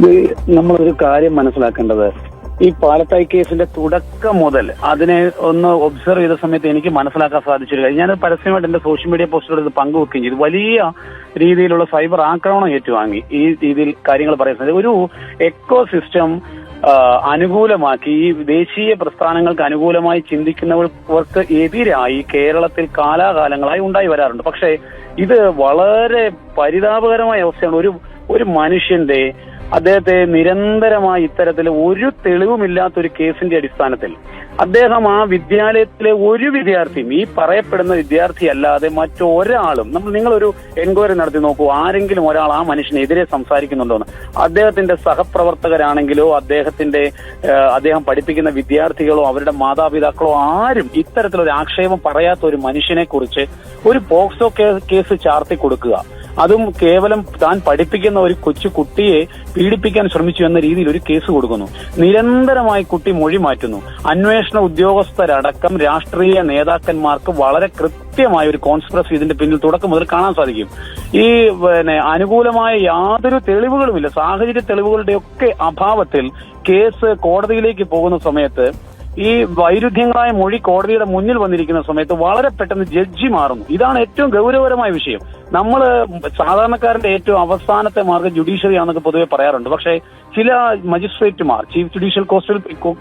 ഇത് നമ്മളൊരു കാര്യം മനസ്സിലാക്കേണ്ടത്, ഈ പാലത്തായി കേസിന്റെ തുടക്കം മുതൽ അതിനെ ഒന്ന് ഒബ്സർവ് ചെയ്ത സമയത്ത് എനിക്ക് മനസ്സിലാക്കാൻ സാധിച്ചൊരു കാര്യം, ഞാൻ പരസ്യമായിട്ട് എന്റെ സോഷ്യൽ മീഡിയ പോസ്റ്റുകളിൽ ഇത് പങ്കുവെക്കുകയും ചെയ്തു. വലിയ രീതിയിലുള്ള സൈബർ ആക്രമണം ഏറ്റുവാങ്ങി ഈ രീതിയിൽ കാര്യങ്ങൾ പറയുന്നത്. ഒരു എക്കോ സിസ്റ്റം അനുകൂലമാക്കി ഈ ദേശീയ പ്രസ്ഥാനങ്ങൾക്ക് അനുകൂലമായി ചിന്തിക്കുന്നവർക്ക് എതിരായി കേരളത്തിൽ കാലാകാലങ്ങളായി ഉണ്ടായി വരാറുണ്ട്. പക്ഷേ ഇത് വളരെ പരിതാപകരമായ അവസ്ഥയാണ്. ഒരു മനുഷ്യന്റെ അദ്ദേഹത്തെ നിരന്തരമായി ഇത്തരത്തിൽ ഒരു തെളിവുമില്ലാത്തൊരു കേസിന്റെ അടിസ്ഥാനത്തിൽ അദ്ദേഹം ആ വിദ്യാലയത്തിലെ ഒരു വിദ്യാർത്ഥിയും, ഈ പറയപ്പെടുന്ന വിദ്യാർത്ഥി അല്ലാതെ മറ്റൊരാളും, നിങ്ങളൊരു എൻക്വയറി നടത്തി നോക്കൂ, ആരെങ്കിലും ഒരാൾ ആ മനുഷ്യനെതിരെ സംസാരിക്കുന്നുണ്ടോ എന്ന്. അദ്ദേഹത്തിന്റെ സഹപ്രവർത്തകരാണെങ്കിലോ അദ്ദേഹം പഠിപ്പിക്കുന്ന വിദ്യാർത്ഥികളോ അവരുടെ മാതാപിതാക്കളോ ആരും ഇത്തരത്തിലൊരു ആക്ഷേപം പറയാത്ത ഒരു മനുഷ്യനെ കുറിച്ച് ഒരു പോക്സോ കേസ് ചാർത്തി കൊടുക്കുക, അതും കേവലം താൻ പഠിപ്പിക്കുന്ന ഒരു കൊച്ചു കുട്ടിയെ പീഡിപ്പിക്കാൻ ശ്രമിച്ചു എന്ന രീതിയിൽ ഒരു കേസ് കൊടുക്കുന്നു. നിരന്തരമായി കുട്ടി മൊഴി മാറ്റുന്നു. അന്വേഷണ ഉദ്യോഗസ്ഥരടക്കം രാഷ്ട്രീയ നേതാക്കന്മാർക്ക് വളരെ കൃത്യമായ ഒരു കോൺസ്പിറസി ഇതിന്റെ പിന്നിൽ തുടക്കം മുതൽ കാണാൻ സാധിക്കും. ഈ അനുകൂലമായ യാതൊരു തെളിവുകളുമില്ല. സാഹചര്യ തെളിവുകളുടെയൊക്കെ അഭാവത്തിൽ കേസ് കോടതിയിലേക്ക് പോകുന്ന സമയത്ത് ഈ വൈരുദ്ധ്യങ്ങളായ മൊഴി കോടതിയുടെ മുന്നിൽ വന്നിരിക്കുന്ന സമയത്ത് വളരെ പെട്ടെന്ന് ജഡ്ജി മാറുന്നു. ഇതാണ് ഏറ്റവും ഗൗരവകരമായ വിഷയം. നമ്മള് സാധാരണക്കാരന്റെ ഏറ്റവും അവസാനത്തെ മാർഗം ജുഡീഷ്യറി ആണെന്നൊക്കെ പൊതുവെ പറയാറുണ്ട്. പക്ഷേ ചില മജിസ്ട്രേറ്റുമാർ, ചീഫ് ജുഡീഷ്യൽ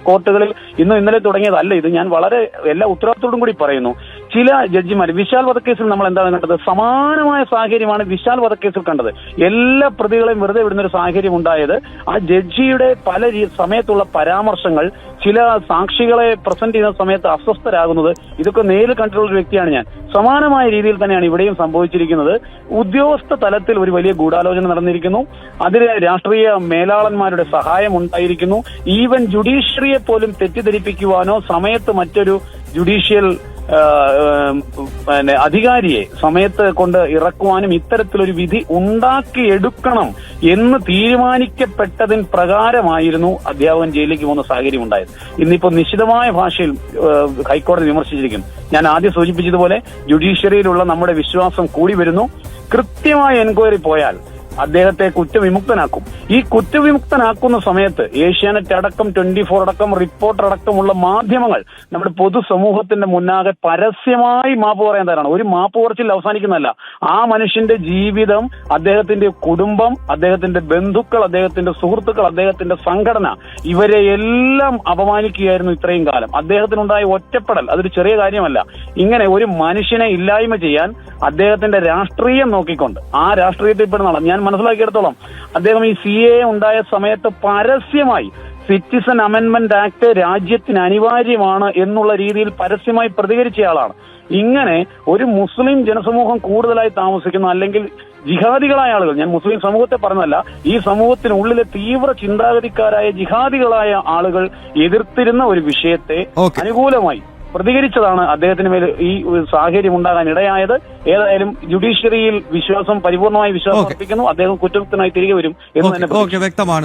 കോർട്ടുകളിൽ ഇന്നലെ തുടങ്ങിയതല്ല ഇത്, ഞാൻ വളരെ എല്ലാ ഉത്തരവാദിത്തോടും കൂടി പറയുന്നു. ചില ജഡ്ജിമാർ, വിശാൽ വധക്കേസിൽ നമ്മൾ എന്താണ് കണ്ടത്? സമാനമായ സാഹചര്യമാണ് വിശാൽ വധക്കേസിൽ കണ്ടത്. എല്ലാ പ്രതികളെയും വെറുതെ വിടുന്ന ഒരു സാഹചര്യം ഉണ്ടായത് ആ ജഡ്ജിയുടെ പല സമയത്തുള്ള പരാമർശങ്ങൾ, ചില സാക്ഷികളെ പ്രസന്റ് ചെയ്യുന്ന സമയത്ത് അസ്വസ്ഥരാകുന്നത്, ഇതൊക്കെ നേരിൽ കണ്ടിട്ടുള്ള ഒരു വ്യക്തിയാണ് ഞാൻ. സമാനമായ രീതിയിൽ തന്നെയാണ് ഇവിടെയും സംഭവിച്ചിരിക്കുന്നത്. ഉദ്യോഗസ്ഥ തലത്തിൽ ഒരു വലിയ ഗൂഢാലോചന നടന്നിരിക്കുന്നു. അതിന് രാഷ്ട്രീയ മേലാളന്മാരുടെ സഹായം ഉണ്ടായിരിക്കുന്നു. ഈവൻ ജുഡീഷ്യറിയെ പോലും തെറ്റിദ്ധരിപ്പിക്കുവാനോ സമയത്ത് മറ്റൊരു ജുഡീഷ്യൽ അധികാരിയെ സമയത്ത് കൊണ്ട് ഇറക്കുവാനും ഇത്തരത്തിലൊരു വിധി ഉണ്ടാക്കിയെടുക്കണം എന്ന് തീരുമാനിക്കപ്പെട്ടതിന് പ്രകാരമായിരുന്നു അധ്യാപകൻ ജയിലിലേക്ക് പോകുന്ന സാഹചര്യം ഉണ്ടായത്. ഇന്നിപ്പോ നിശിതമായ ഭാഷയിൽ ഹൈക്കോടതി വിമർശിച്ചിരിക്കും. ഞാൻ ആദ്യം സൂചിപ്പിച്ചതുപോലെ ജുഡീഷ്യറിയിലുള്ള നമ്മുടെ വിശ്വാസം കൂടി വരുന്നു. കൃത്യമായ എൻക്വയറി പോയാൽ അദ്ദേഹത്തെ കുറ്റവിമുക്തനാക്കും. ഈ കുറ്റവിമുക്തനാക്കുന്ന സമയത്ത് ഏഷ്യാനെറ്റ് അടക്കം 24 അടക്കം റിപ്പോർട്ടർ അടക്കമുള്ള മാധ്യമങ്ങൾ നമ്മുടെ പൊതുസമൂഹത്തിന്റെ മുന്നാകെ പരസ്യമായി മാപ്പ് പറയാൻ തയ്യാറാണ്. ഒരു മാപ്പ് പറച്ചിൽ അവസാനിക്കുന്നതല്ല. ആ മനുഷ്യന്റെ ജീവിതം, അദ്ദേഹത്തിന്റെ കുടുംബം, അദ്ദേഹത്തിന്റെ ബന്ധുക്കൾ, അദ്ദേഹത്തിന്റെ സുഹൃത്തുക്കൾ, അദ്ദേഹത്തിന്റെ സംഘടന, ഇവരെ എല്ലാം അപമാനിക്കുകയായിരുന്നു ഇത്രയും കാലം. അദ്ദേഹത്തിനുണ്ടായ ഒറ്റപ്പെടൽ അതൊരു ചെറിയ കാര്യമല്ല. ഇങ്ങനെ ഒരു മനുഷ്യനെ ഇല്ലായ്മ ചെയ്യാൻ അദ്ദേഹത്തിന്റെ രാഷ്ട്രീയം നോക്കിക്കൊണ്ട്, ആ രാഷ്ട്രീയത്തിൽ പെടുന്ന ആളാണ് ഞാൻ മനസ്സിലാക്കിയെടുത്തോളം. അദ്ദേഹം ഈ CAA ഉണ്ടായ സമയത്ത് പരസ്യമായി സിറ്റിസൺ അമെന്റ്മെന്റ് ആക്ട് രാജ്യത്തിന് അനിവാര്യമാണ് എന്നുള്ള രീതിയിൽ പരസ്യമായി പ്രതികരിച്ചയാളാണ്. ഇങ്ങനെ ഒരു മുസ്ലിം ജനസമൂഹം കൂടുതലായി താമസിക്കുന്ന, അല്ലെങ്കിൽ ജിഹാദികളായ ആളുകൾ, ഞാൻ മുസ്ലിം സമൂഹത്തെ പറഞ്ഞതല്ല, ഈ സമൂഹത്തിനുള്ളിലെ തീവ്ര ചിന്താഗതിക്കാരായ ജിഹാദികളായ ആളുകൾ എതിർത്തിരുന്ന ഒരു വിഷയത്തെ അനുകൂലമായി പ്രതികരിച്ചതാണ് അദ്ദേഹത്തിന് മേൽ ഈ സാഹചര്യം ഉണ്ടാകാൻ ഇടയായത്. ഏതായാലും ജുഡീഷ്യറിയിൽ പരിപൂർണമായി വിശ്വാസം അർപ്പിക്കുന്നു. അദ്ദേഹം കുറ്റമുക്തനായി തിരികെ വരും എന്ന് തന്നെ വ്യക്തമാണ്.